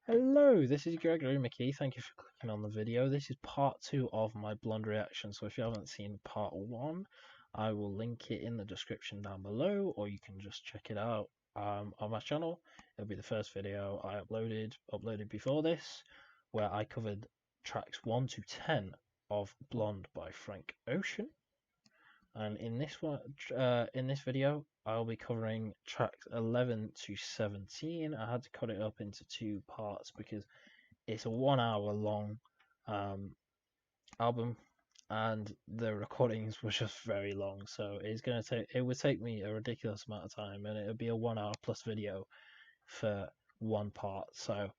Hello, this is Gregory McKee. Thank you for clicking on the video. This is part 2 of my Blonde reaction. So if you haven't seen part 1, I will link it in the description down below, or you can just check it out on my channel. It'll be the first video I uploaded before this, where I covered tracks 1 to 10 of Blonde by Frank Ocean. And in this video, I'll be covering tracks 11 to 17. I had to cut it up into two parts because it's a 1 hour long album, and the recordings were just very long. So it would take me a ridiculous amount of time, and it would be a 1 hour plus video for one part. So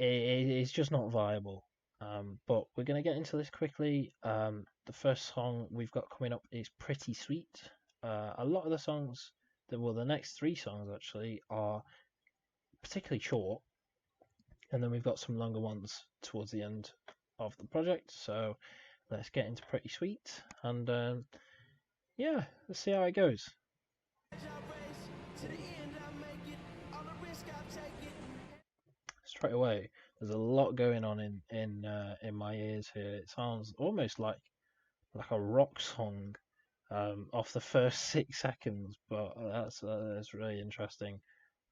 it's just not viable. But we're going to get into this quickly. The first song we've got coming up is Pretty Sweet. A lot of the songs, the next three songs actually, are particularly short, and then we've got some longer ones towards the end of the project. So let's get into Pretty Sweet, and yeah, let's see how it goes. Straight away, there's a lot going on in my ears here. It sounds almost like a rock song off the first 6 seconds, but that's really interesting.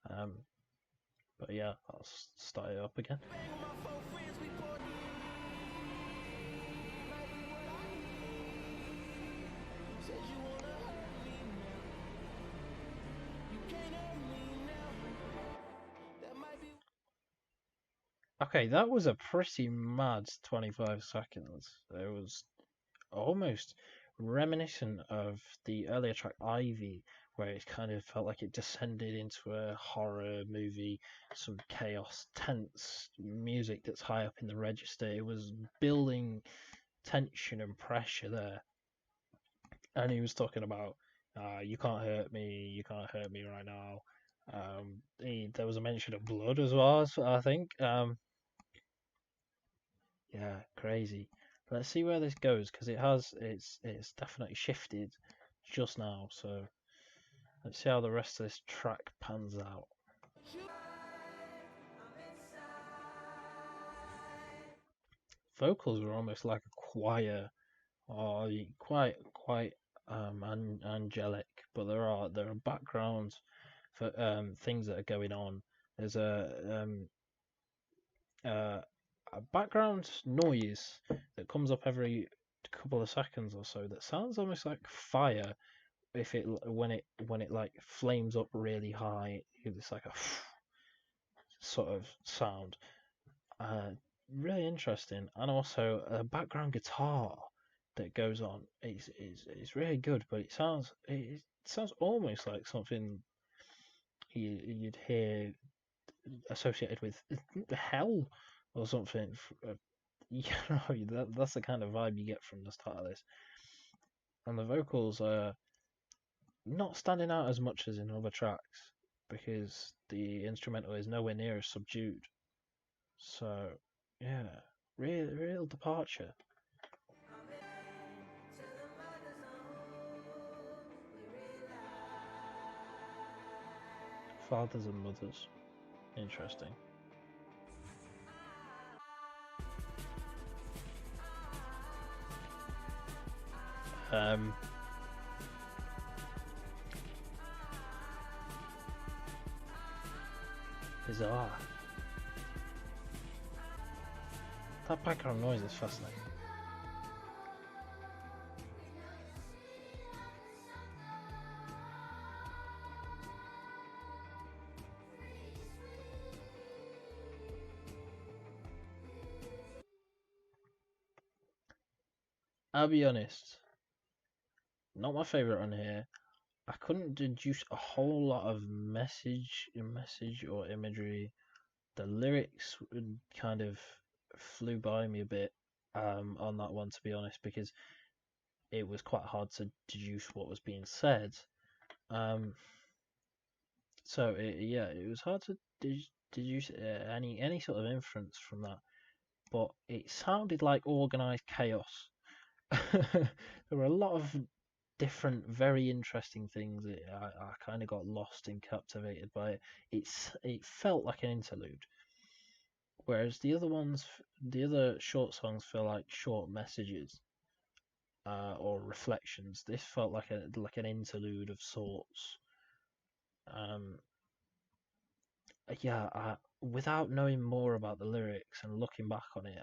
But yeah, I'll start it up again. Okay, that was a pretty mad 25 seconds. It was almost reminiscent of the earlier track Ivy, where it kind of felt like it descended into a horror movie, some chaos, tense music that's high up in the register. It was building tension and pressure there. And he was talking about, you can't hurt me right now. There was a mention of blood as well, I think. Yeah, crazy. Let's see where this goes, because it's definitely shifted just now. So let's see how the rest of this track pans out. Vocals are almost like a choir, or quite angelic, but there are backgrounds for things that are going on. There's uh, a background noise that comes up every couple of seconds or so that sounds almost like fire. If it when it like flames up really high, it's like a sort of sound. Uh, Really interesting, and also a background guitar that goes on. It's really good, but it sounds almost like something you'd hear associated with hell or something. You know, that's the kind of vibe you get from the start of this. And the vocals are not standing out as much as in other tracks because the instrumental is nowhere near as subdued. So, yeah, real departure. Fathers and mothers. Interesting. Um, Bizarre. That background noise is fascinating. I'll be honest, not my favorite on here. I couldn't deduce a whole lot of message or imagery. The lyrics kind of flew by me a bit on that one, to be honest, because it was quite hard to deduce what was being said. Um, yeah, it was hard to deduce any sort of inference from that. But it sounded like organized chaos. There were a lot of different, very interesting things. I kind of got lost and captivated by it. It felt like an interlude. Whereas the other ones, the other short songs feel like short messages or reflections. This felt like an interlude of sorts. Um, yeah, without knowing more about the lyrics and looking back on it,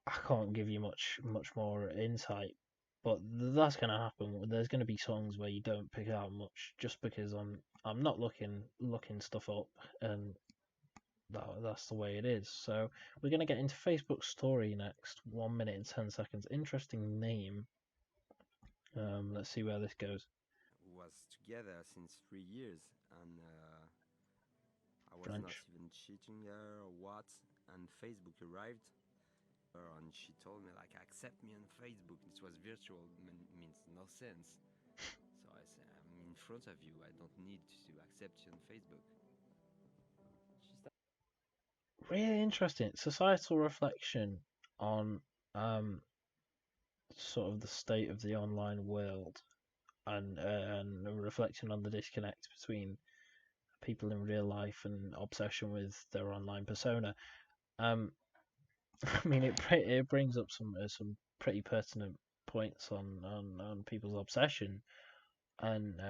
I can't give you much more insight. But that's gonna happen. There's gonna be songs where you don't pick out much just because I'm not looking stuff up, and that's the way it is. So we're gonna get into Facebook story next. 1 minute and 10 seconds. Interesting name. Let's see where this goes. Was together since 3 years, and I was not French. even cheating her or what. And Facebook arrived, and she told me like, accept me on Facebook. This was virtual, means no sense. So I said, I'm in front of you. I don't need to accept you on Facebook. Really interesting. Societal reflection on sort of the state of the online world, and a reflection on the disconnect between people in real life and obsession with their online persona. Um, I mean, it brings up some pretty pertinent points on people's obsession, and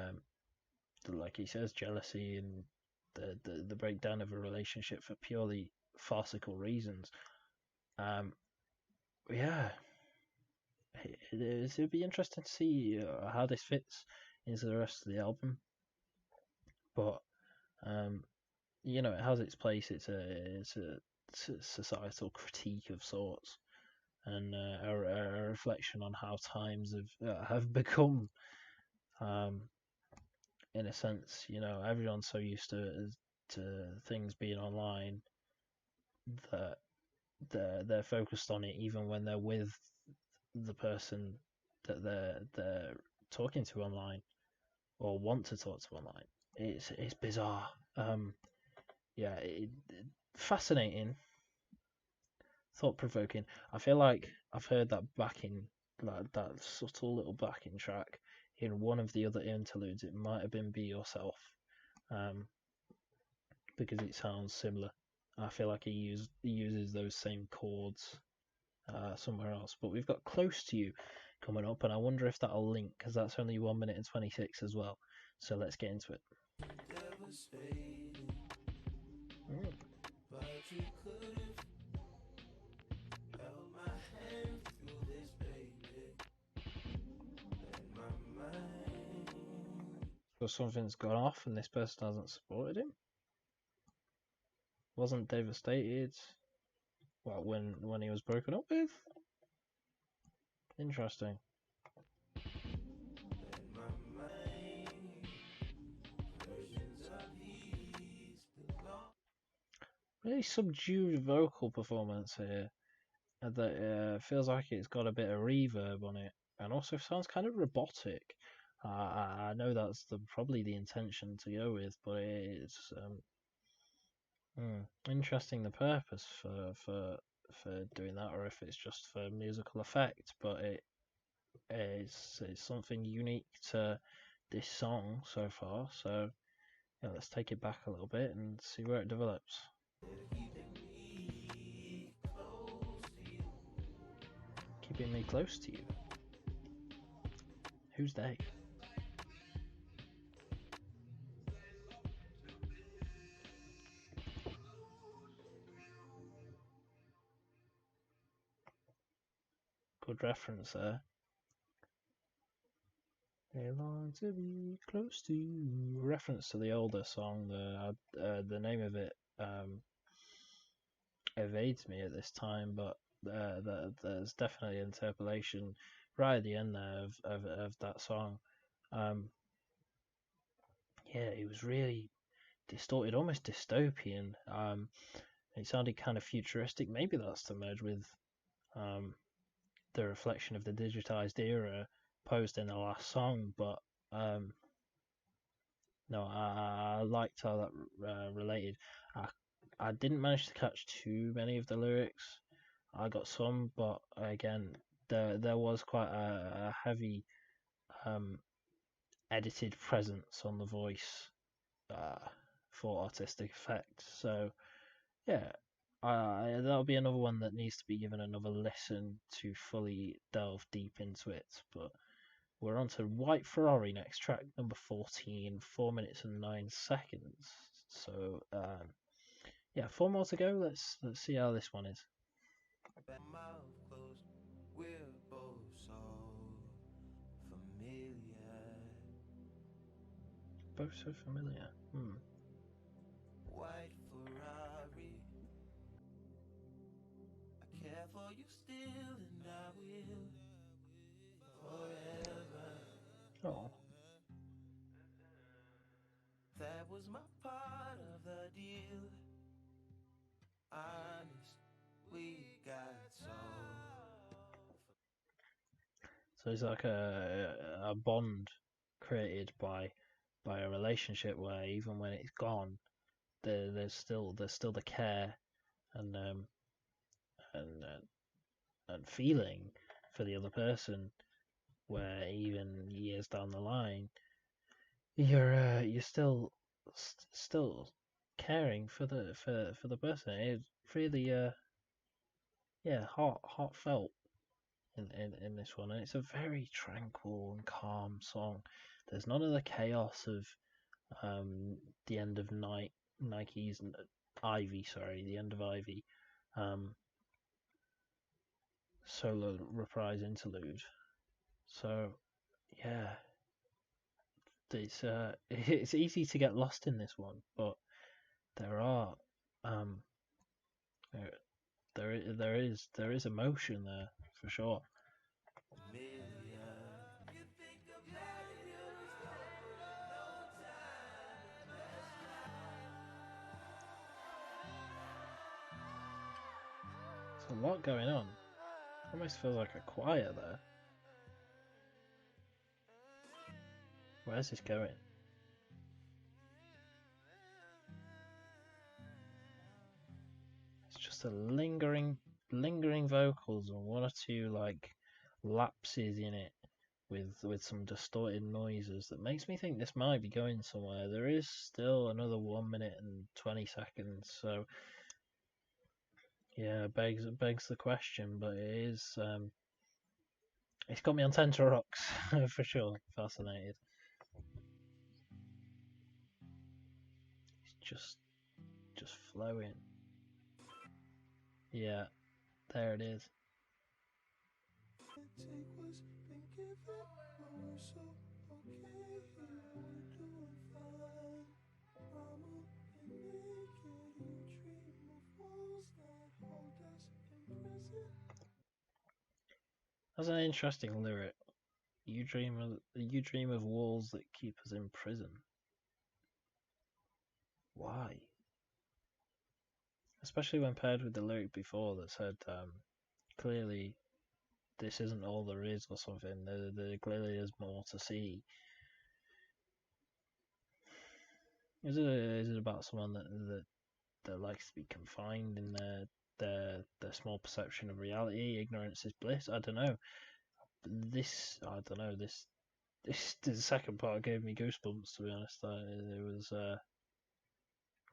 like he says, jealousy and the breakdown of a relationship for purely farcical reasons. Um, yeah, it'd be interesting to see how this fits into the rest of the album. But um, it has its place. It's a societal critique of sorts, and a reflection on how times have become. Um, in a sense, everyone's so used to things being online that they're focused on it, even when they're with the person that they're talking to online or want to talk to online. It's bizarre. Yeah, fascinating, thought provoking. I feel like I've heard that backing, like that subtle little backing track in one of the other interludes. It might have been "Be Yourself," um, because it sounds similar. I feel like he uses those same chords somewhere else. But we've got "Close to You" coming up, and I wonder if that'll link because that's only 1 minute and 26 as well. So let's get into it. Mm. So something's gone off, and this person hasn't supported him. Wasn't devastated. Well, when he was broken up with. Interesting. Really subdued vocal performance here. That feels like it's got a bit of reverb on it, and also sounds kind of robotic. I know that's probably the intention to go with, but it's interesting the purpose for doing that, or if it's just for musical effect. But it's something unique to this song so far. So yeah, let's take it back a little bit and see where it develops. Keeping me close to you. Who's they? Good reference there. They long to be close to you. Reference to the older song. The name of it evades me at this time, but there's definitely an interpolation right at the end there of that song. Um, yeah, it was really distorted, almost dystopian. It sounded kind of futuristic. Maybe that's to merge with um, the reflection of the digitized era posed in the last song, but no, I liked how that related. I I didn't manage to catch too many of the lyrics. I got some, but again, there was quite a heavy um, edited presence on the voice uh, for artistic effect. So yeah, that'll be another one that needs to be given another listen to fully delve deep into it. But we're on to White Ferrari next, track number 14, 4 minutes and 9 seconds. So yeah, 4 more to go. Let's see how this one is. Both so familiar. White Ferrari, I care for you still, and I will forever. Oh, That was my part of the deal. Honest, we got so. so it's like a bond created by a relationship where even when it's gone, there's still the care and and and feeling for the other person. Where even years down the line, you're still caring for the person. It's really heartfelt in this one, and it's a very tranquil and calm song. There's none of the chaos of the end of Nike's Ivy, sorry, the end of Ivy, solo reprise interlude. So yeah, it's easy to get lost in this one, but there are um there is emotion there for sure. There's a lot going on. Almost feels like a choir there. Where's this going? It's just a lingering vocals and one or two like lapses in it with some distorted noises that makes me think this might be going somewhere. There is still another 1 minute and 20 seconds, so yeah, begs the question, but it is it's got me on tenterhooks for sure. Fascinated. It's just flowing. Yeah, there it is. That's an interesting lyric. You dream of walls that keep us in prison. Why? Especially when paired with the lyric before that said clearly this isn't all there is or something. There clearly is more to see. Is it about someone that likes to be confined in their small perception of reality? Ignorance is bliss. I don't know. I don't know. The second part gave me goosebumps. To be honest, it was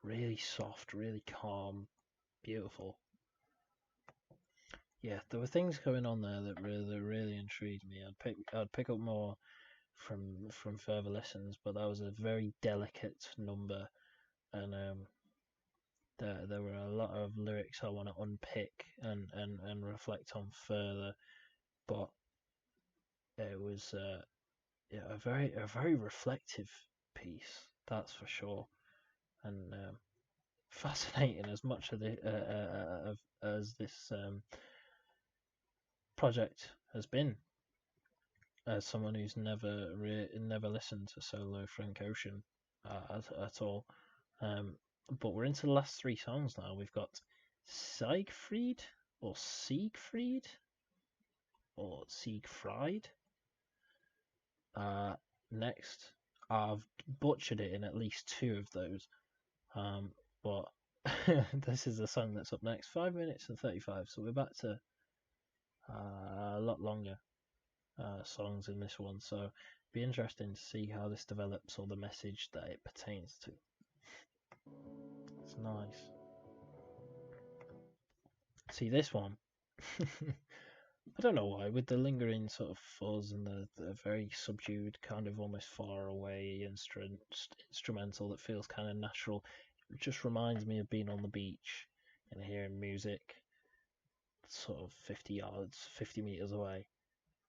really soft, really calm, beautiful. Yeah, there were things going on there that really intrigued me. I'd pick up more from further lessons, but that was a very delicate number, and there were a lot of lyrics I want to unpick and reflect on further, but it was yeah, a very reflective piece, that's for sure, and fascinating as much of the as this project has been. As someone who's never listened to solo Frank Ocean at all, but we're into the last three songs now. We've got Siegfried or Siegfried or Siegfried. Next, I've butchered it in at least two of those, but this is the song that's up next. 5 minutes and 35, so we're back to a lot longer songs in this one. So be interesting to see how this develops or the message that it pertains to. It's nice. See this one. I don't know why, with the lingering sort of fuzz and the very subdued, kind of almost far away instrumental that feels kind of natural. It just reminds me of being on the beach and hearing music sort of 50 yards, 50 meters away.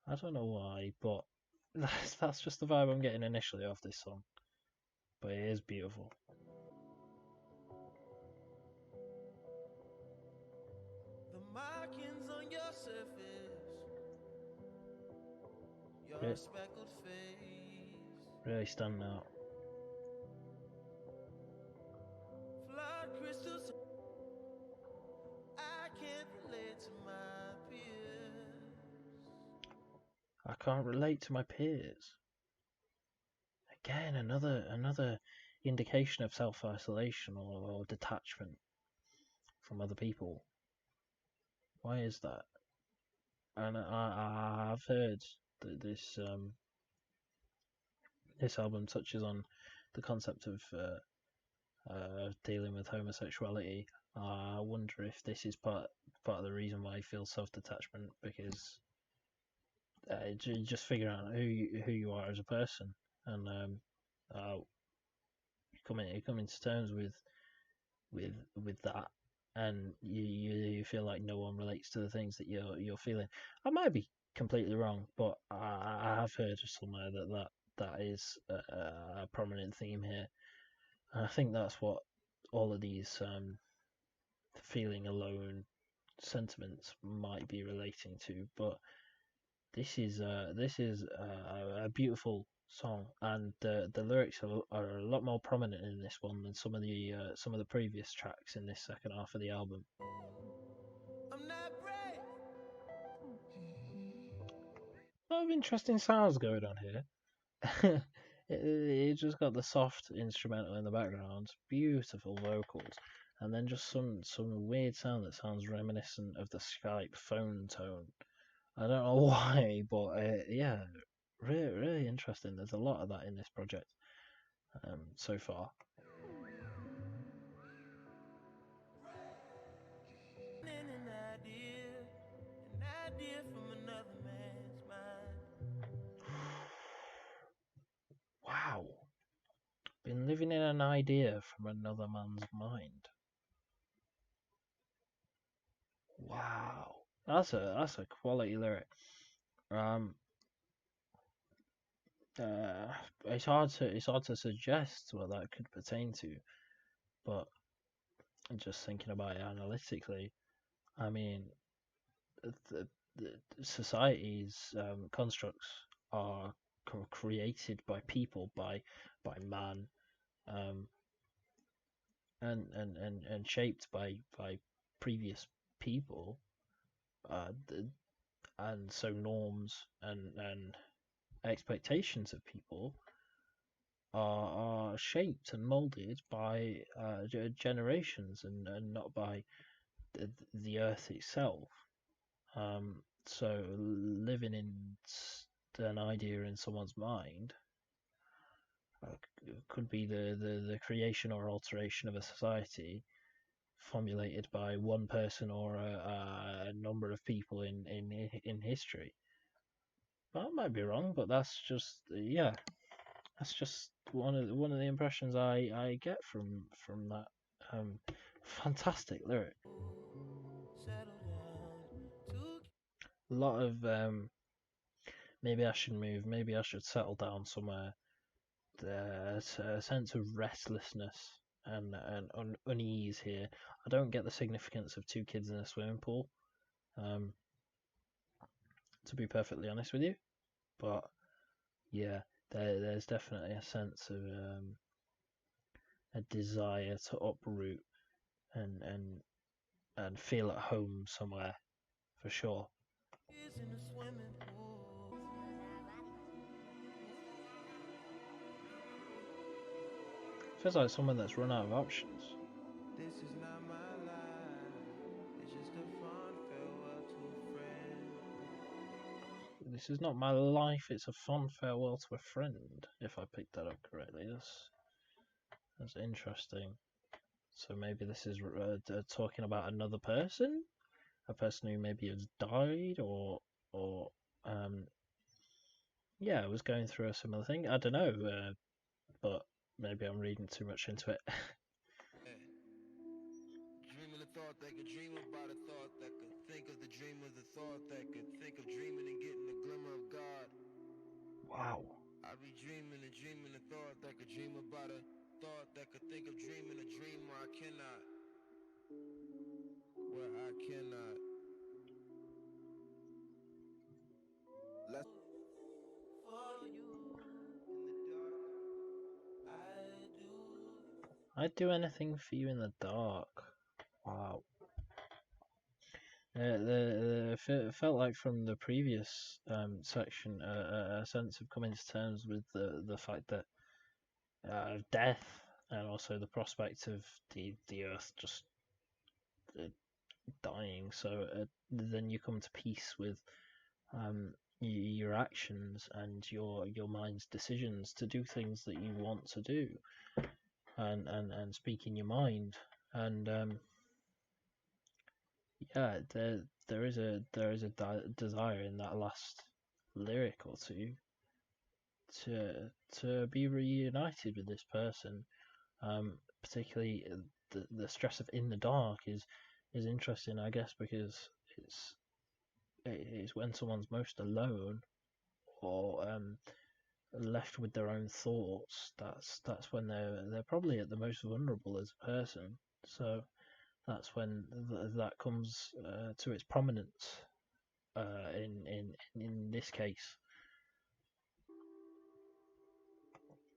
I don't know why, but that's just the vibe I'm getting initially off this song. But it is beautiful. The markings on your surface, your Really, speckled face, really standing out. flood crystals. I can't relate to my peers. I can't relate to my peers. Again, another indication of self-isolation or detachment from other people. Why is that? And I've heard that this album touches on the concept of dealing with homosexuality. I wonder if this is part of the reason why he feels self-detachment, because just figuring out who you are as a person, and coming to terms with that, and you feel like no one relates to the things that you're feeling. I might be completely wrong, but I have heard somewhere that is a prominent theme here, and I think that's what all of these feeling alone sentiments might be relating to. But this is a beautiful song, and the lyrics are a lot more prominent in this one than some of the previous tracks in this second half of the album. I'm not brave. A lot of interesting sounds going on here. it just got the soft instrumental in the background, beautiful vocals, and then just some weird sound that sounds reminiscent of the Skype phone tone. I don't know why, but yeah, really interesting. There's a lot of that in this project so far. An idea from another man's mind. Wow, been living in an idea from another man's mind. Wow, that's a quality lyric. Um, it's hard to suggest what that could pertain to, but just thinking about it analytically, I mean, the, the society's constructs are created by people, by man, um, and shaped by previous people, uh, and so norms and expectations of people are shaped and molded by generations and not by the earth itself. So living in an idea in someone's mind could be the creation or alteration of a society formulated by one person or a number of people in history. But I might be wrong, but that's just that's just one of the impressions I get from that fantastic lyric. Settle down. A lot of maybe I should move, maybe I should settle down somewhere. There's a sense of restlessness and unease here. I don't get the significance of two kids in a swimming pool, to be perfectly honest with you. But yeah, there's definitely a sense of a desire to uproot and feel at home somewhere, for sure. Is in a swimming pool. Feels like someone that's run out of options. This is not my life. It's just a fond farewell to a friend. This is not my life, it's a fond farewell to a friend, if I picked that up correctly. That's interesting. So maybe this is talking about another person? a person who maybe has died or yeah, was going through a similar thing. I don't know, but maybe I'm reading too much into it. Dreaming a thought that could dream about a thought that could think of the dream of the thought that could think of dreaming and getting the glimmer of God. Wow. I be dreaming and dreaming a thought that could dream about a thought that could think of dreaming a dream where I cannot. Where I cannot. Let's for you in the dark. I do. I'd do anything for you in the dark. Wow. Felt like from the previous section a sense of coming to terms with the fact that death and also the prospect of the earth just dying. So then you come to peace with your actions and your mind's decisions to do things that you want to do, and speak in your mind. And yeah, there is a desire in that last lyric or two to be reunited with this person. Particularly the stress of in the dark is interesting, I guess, because it's when someone's most alone or left with their own thoughts. That's when they're probably at the most vulnerable as a person. So that's when that comes to its prominence in this case.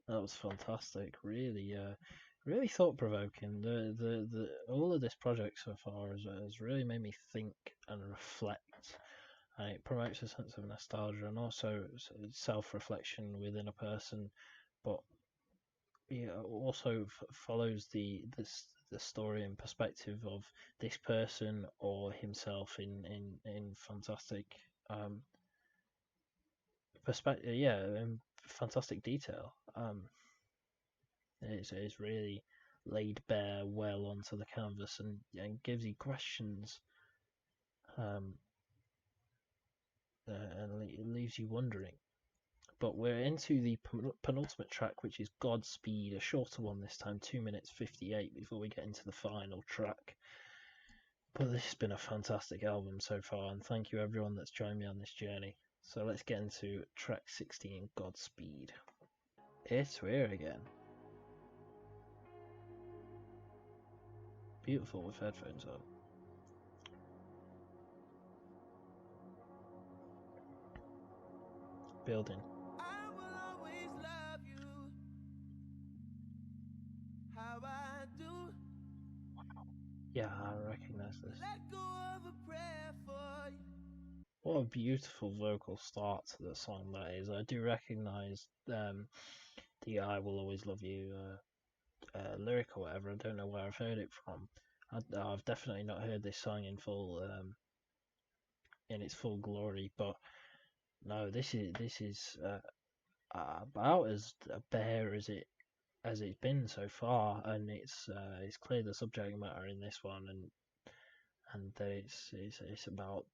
That was fantastic. Really thought provoking. The all of this project so far has really made me think and reflect, and it promotes a sense of nostalgia and also self reflection within a person, but yeah, also follows the story and perspective of this person or himself in fantastic perspective. Yeah, in fantastic detail. It's really laid bare well onto the canvas and gives you questions, um, and it leaves you wondering. But we're into the penultimate track, which is Godspeed, a shorter one this time, 2 minutes 58, before we get into the final track. But this has been a fantastic album so far, and thank you everyone that's joined me on this journey. So let's get into track 16, Godspeed. It's weird again. Beautiful with headphones on. Building. I will always love you. How I do. Yeah, I recognize this. Let go of a prayer for you. What a beautiful vocal start to the song that is. I do recognise the "I Will Always Love You" lyric or whatever. I don't know where I've heard it from. I've definitely not heard this song in full, in its full glory. But no, this is about as bare as it's been so far, and it's clear the subject matter in this one, and that it's about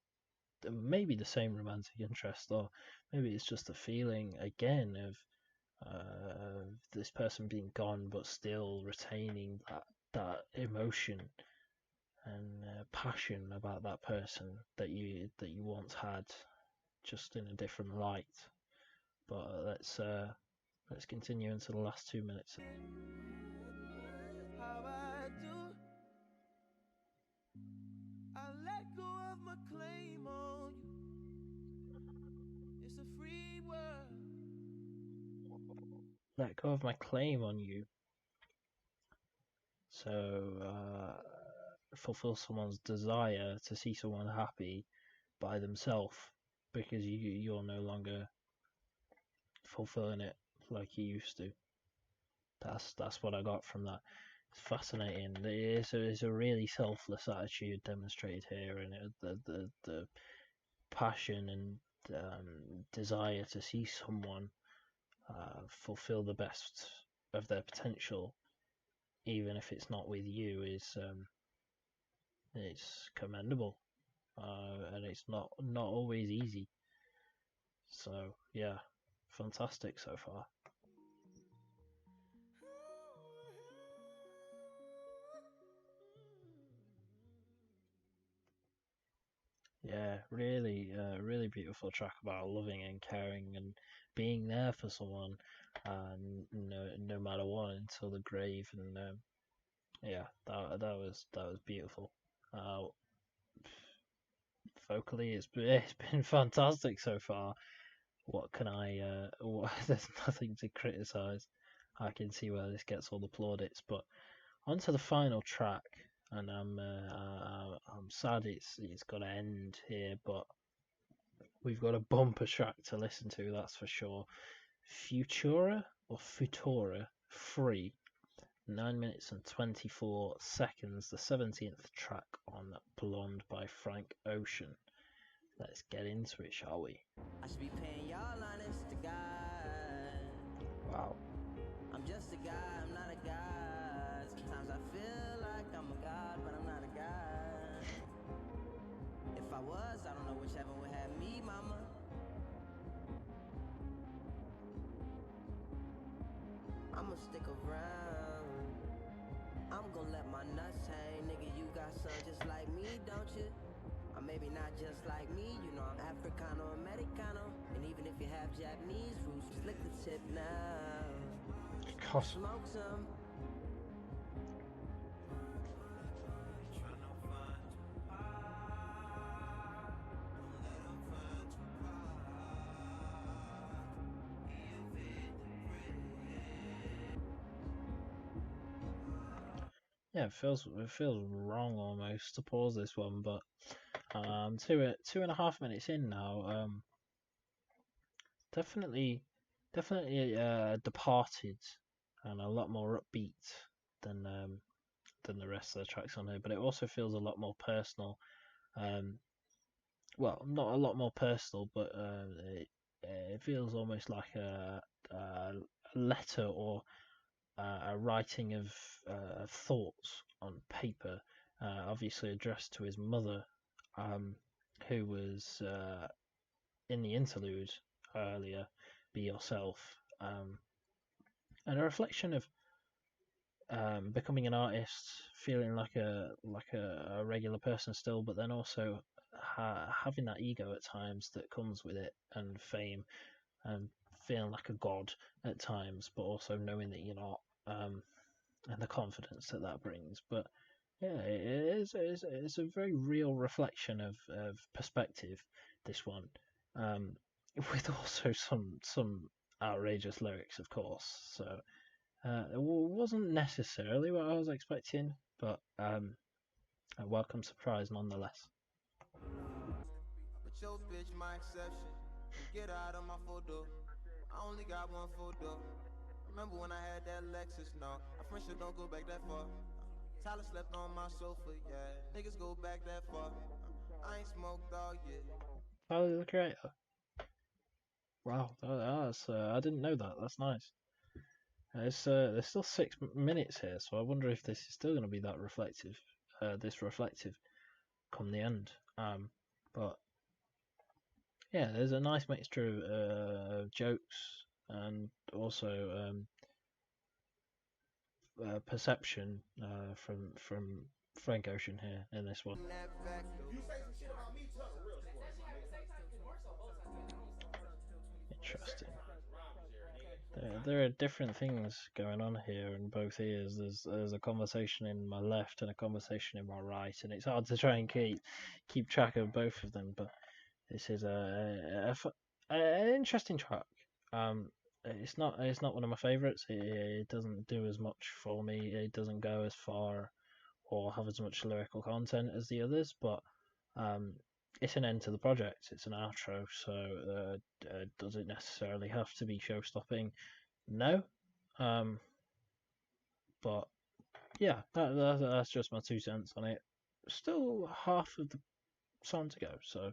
maybe the same romantic interest, or maybe it's just a feeling again of this person being gone, but still retaining that emotion and passion about that person that you once had, just in a different light. But let's continue into the last 2 minutes. How I do. I let go of my claim on you. It's a free world. Let go of my claim on you. So fulfill someone's desire to see someone happy by themselves, because you're no longer fulfilling it like you used to. That's what I got from that. It's fascinating. It's a really selfless attitude demonstrated here, and the passion and desire to see someone fulfill the best of their potential, even if it's not with you, is it's commendable. and it's not always easy. So yeah, fantastic so far. Yeah, really, really beautiful track about loving and caring and being there for someone, no matter what, until the grave. And yeah, that was beautiful. Uh, Vocally, it's been fantastic so far. What can I? There's nothing to criticize. I can see where this gets all the plaudits, but onto the final track, and I'm sad it's got to end here, but we've got a bumper track to listen to, that's for sure. Futura Free, 9 minutes and 24 seconds, the 17th track on Blonde by Frank Ocean. Let's get into it, shall we? I should be paying y'all honest to God. Wow. I'm just a guy, I'm not a god. Sometimes I feel like I'm a god, but I'm not a god. If I was, I don't know which heaven would have me, mama. I'ma stick around. I'm gonna let my nuts hang. Nigga, you got some just like me, don't you? Or maybe not just like me, you know I'm Africano, Americano. And even if you have Japanese roots, just lick the tip now. God. Smoke some. Yeah, it feels wrong almost to pause this one, but 2.5 minutes in now. Definitely departed and a lot more upbeat than the rest of the tracks on here, but it also feels a lot more personal. Well, not a lot more personal, but it feels almost like a letter or a writing of thoughts on paper, obviously addressed to his mother, who was in the interlude earlier, Be Yourself, and a reflection of becoming an artist, feeling like a regular person still, but then also having that ego at times that comes with it, and fame, and feeling like a god at times, but also knowing that you're not, and the confidence that brings. But yeah, it's a very real reflection of perspective, this one, with also some outrageous lyrics, of course. So it wasn't necessarily what I was expecting, but a welcome surprise nonetheless. But your bitch my exception. Get out of my photo. I only got one photo. Remember when I had that Lexus? No, our friendship don't go back that far. Tyler slept on my sofa, yeah. Niggas go back that far. I ain't smoked all year. Tyler the Creator. Wow, that's I didn't know that. That's nice. There's still 6 minutes here, so I wonder if this is still going to be that reflective. This reflective come the end. But yeah, there's a nice mixture of jokes and also perception from Frank Ocean here in this one. Interesting. There are different things going on here in both ears. There's a conversation in my left and a conversation in my right, and it's hard to try and keep track of both of them. But this is an interesting track. It's not one of my favorites. It doesn't do as much for me. It doesn't go as far or have as much lyrical content as the others. But it's an end to the project. It's an outro. So does it necessarily have to be show-stopping? No. But yeah, that's just my 2 cents on it. Still half of the song to go, so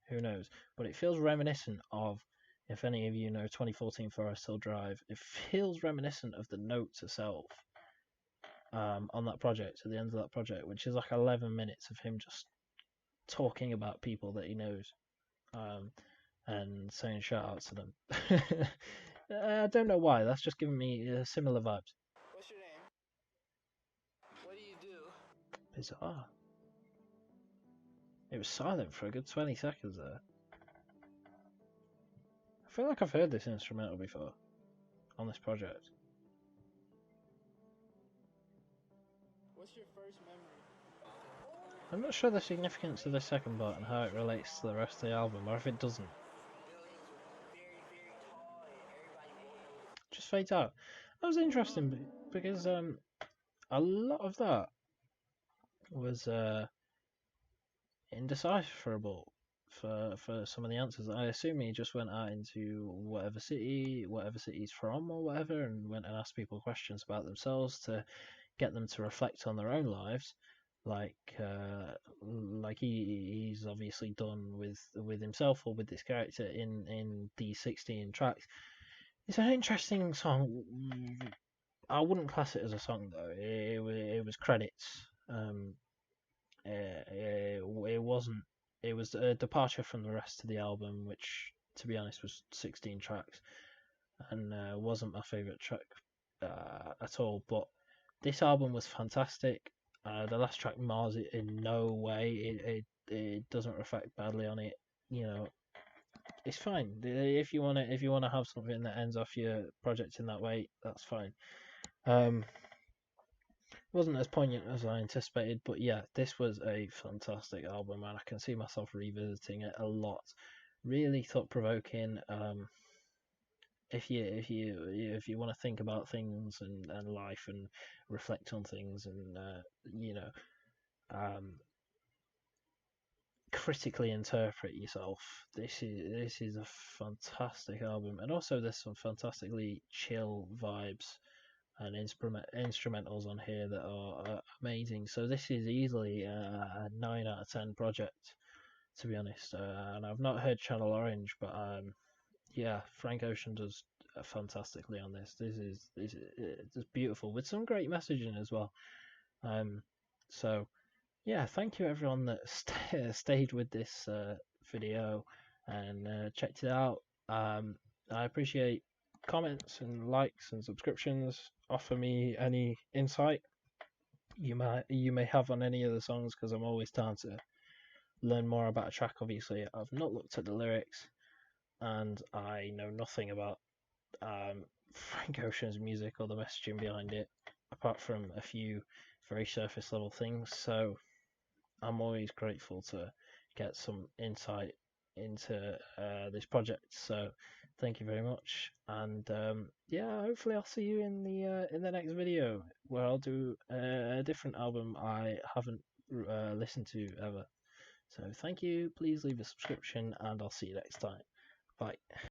who knows? But it feels reminiscent of, if any of you know 2014 Forest Hill Drive, it feels reminiscent of the notes itself on that project, at the end of that project, which is like 11 minutes of him just talking about people that he knows, and saying shout outs to them. I don't know why. That's just giving me similar vibes. What's your name? What do you do? Bizarre. It was silent for a good 20 seconds there. I feel like I've heard this instrumental before on this project. What's your first memory? I'm not sure the significance of the second part and how it relates to the rest of the album, or if it doesn't. Just fades out. That was interesting because a lot of that was indecipherable for some of the answers. I assume he just went out into whatever city he's from or whatever, and went and asked people questions about themselves to get them to reflect on their own lives, like he's obviously done with himself or with this character in these 16 tracks. It's an interesting song. I wouldn't class it as a song though. It was credits. It wasn't. It was a departure from the rest of the album, which, to be honest, was 16 tracks, and wasn't my favorite track at all. But this album was fantastic. The last track mars it in no way. It doesn't reflect badly on it. You know, it's fine. If you wanna have something that ends off your project in that way, that's fine. Wasn't as poignant as I anticipated, but yeah, this was a fantastic album, and I can see myself revisiting it a lot. Really thought provoking. If you want to think about things and life and reflect on things and critically interpret yourself, this is a fantastic album, and also there's some fantastically chill vibes and instrumentals on here that are amazing. So this is easily a 9 out of 10 project, to be honest. And I've not heard Channel Orange, but yeah, Frank Ocean does fantastically on this. This is beautiful with some great messaging as well. So yeah, thank you everyone that stayed with this video and checked it out. I appreciate comments and likes and subscriptions. Offer me any insight you may have on any of the songs, because I'm always down to learn more about a track. Obviously, I've not looked at the lyrics, and I know nothing about Frank Ocean's music or the messaging behind it, apart from a few very surface level things. So I'm always grateful to get some insight into this project. So thank you very much, and yeah, hopefully I'll see you in the next video, where I'll do a different album I haven't listened to ever. So thank you, please leave a subscription, and I'll see you next time. Bye.